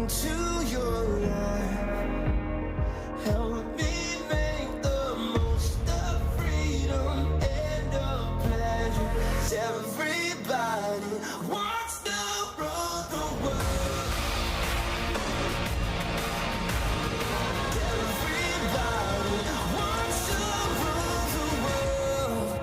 into your life. Help me make the most of freedom and of pleasure. 'Cause everybody wants to rule the world. Everybody wants to rule the world.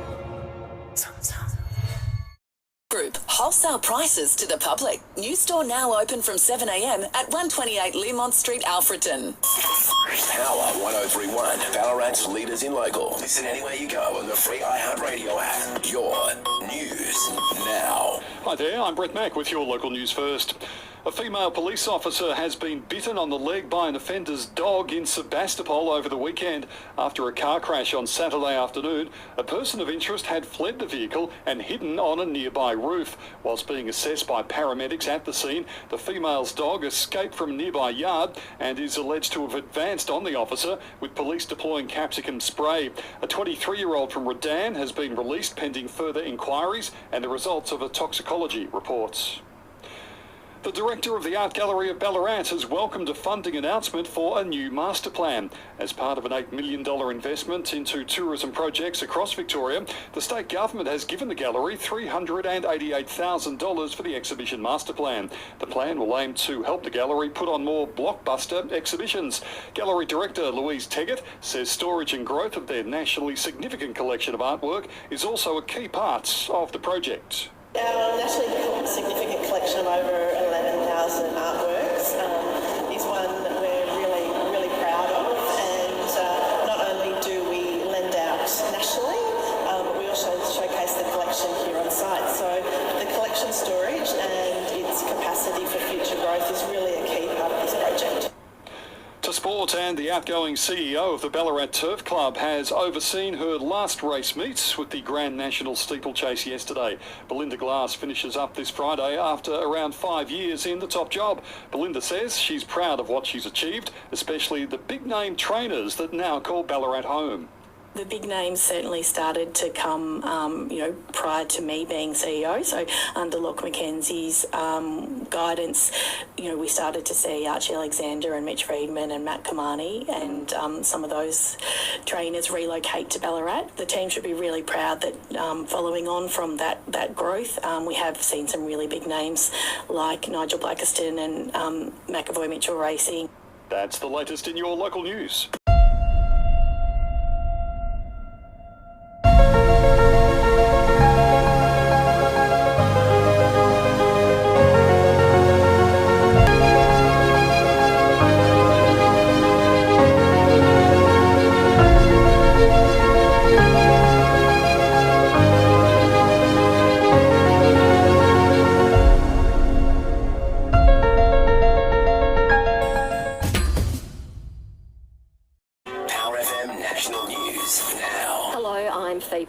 Group wholesale prices to the public. New store now open from 7 a.m. at 128 Learmont Street, Alfreton. Power 103.1, Ballarat's leaders in local. Listen anywhere you go on the free iHeartRadio app. Your news now. Hi there, I'm Brett Mack with your local news first. A female police officer has been bitten on the leg by an offender's dog in Sebastopol over the weekend. After a car crash on Saturday afternoon, a person of interest had fled the vehicle and hidden on a nearby roof. Whilst being assessed by paramedics at the scene, the female's dog escaped from a nearby yard and is alleged to have advanced on the officer, with police deploying capsicum spray. A 23-year-old from Redan has been released pending further inquiries and the results of a toxicology report. The director of the Art Gallery of Ballarat has welcomed a funding announcement for a new master plan. As part of an $8 million investment into tourism projects across Victoria, the state government has given the gallery $388,000 for the exhibition master plan. The plan will aim to help the gallery put on more blockbuster exhibitions. Gallery director Louise Teggett says storage and growth of their nationally significant collection of artwork is also a key part of the project. Our nationally significant collection of over 11,000 artworks is one that we're really proud of, and not only do we lend out nationally, but we also showcase the collection here on site. So the collection storage and its capacity for future growth is really a key part of this project. To sport, and the outgoing CEO of the Ballarat Turf Club has overseen her last race meet with the Grand National Steeplechase yesterday. Belinda Glass finishes up this Friday after around 5 years in the top job. Belinda says she's proud of what she's achieved, especially the big-name trainers that now call Ballarat home. The big names certainly started to come, prior to me being CEO. So under Locke Mackenzie's guidance, we started to see Archie Alexander and Mitch Friedman and Matt Kamani and some of those trainers relocate to Ballarat. The team should be really proud that following on from that growth, we have seen some really big names like Nigel Blackiston and McAvoy Mitchell Racing. That's the latest in your local news.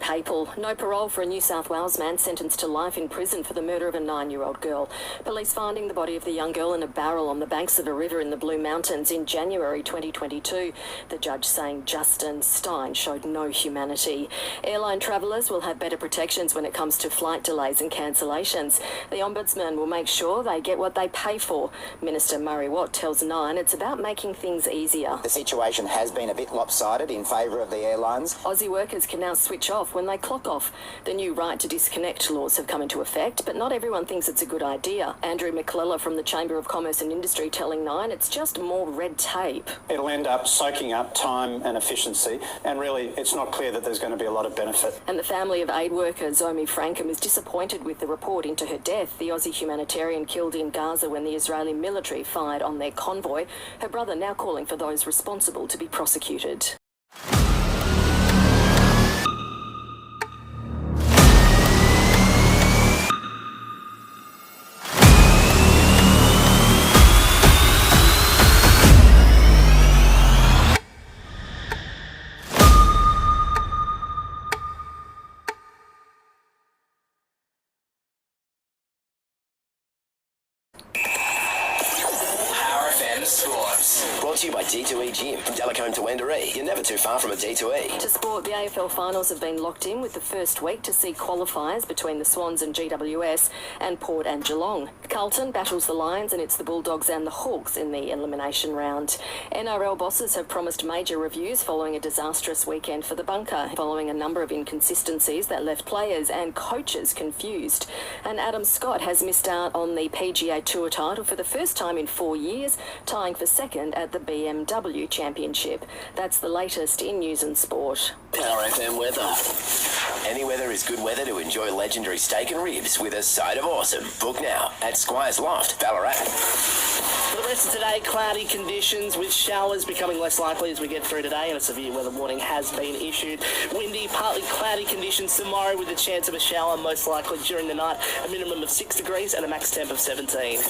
Papel. No parole for a New South Wales man sentenced to life in prison for the murder of a 9-year-old girl. Police finding the body of the young girl in a barrel on the banks of a river in the Blue Mountains in January 2022. The judge saying Justin Stein showed no humanity. Airline travellers will have better protections when it comes to flight delays and cancellations. The Ombudsman will make sure they get what they pay for. Minister Murray Watt tells Nine it's about making things easier. The situation has been a bit lopsided in favour of the airlines. Aussie workers can now switch off when they clock off. The new right to disconnect laws have come into effect, but not everyone thinks it's a good idea. Andrew McClellan from the Chamber of Commerce and Industry telling Nine it's just more red tape. It'll end up soaking up time and efficiency, and really it's not clear that there's going to be a lot of benefit. And the family of aid worker Zomi Frankham is disappointed with the report into her death. The Aussie humanitarian killed in Gaza when the Israeli military fired on their convoy. Her brother now calling for those responsible to be prosecuted. Sports. Brought Brought to you by D2E Gym. From Delacombe to Wendouree, you're never too far from a D2E. To sport, the AFL finals have been locked in with the first week to see qualifiers between the Swans and GWS and Port and Geelong. Carlton battles the Lions and it's the Bulldogs and the Hawks in the elimination round. NRL bosses have promised major reviews following a disastrous weekend for the bunker, following a number of inconsistencies that left players and coaches confused. And Adam Scott has missed out on the PGA Tour title for the first time in 4 years, tying for second at the BMW Championship. That's the latest in news and sport. Power FM weather. Any weather is good weather to enjoy legendary steak and ribs with a side of awesome. Book now at Squires Loft, Ballarat. For the rest of today, cloudy conditions with showers becoming less likely as we get through today, and a severe weather warning has been issued. Windy, partly cloudy conditions tomorrow with a chance of a shower most likely during the night. A minimum of 6 degrees and a max temp of 17.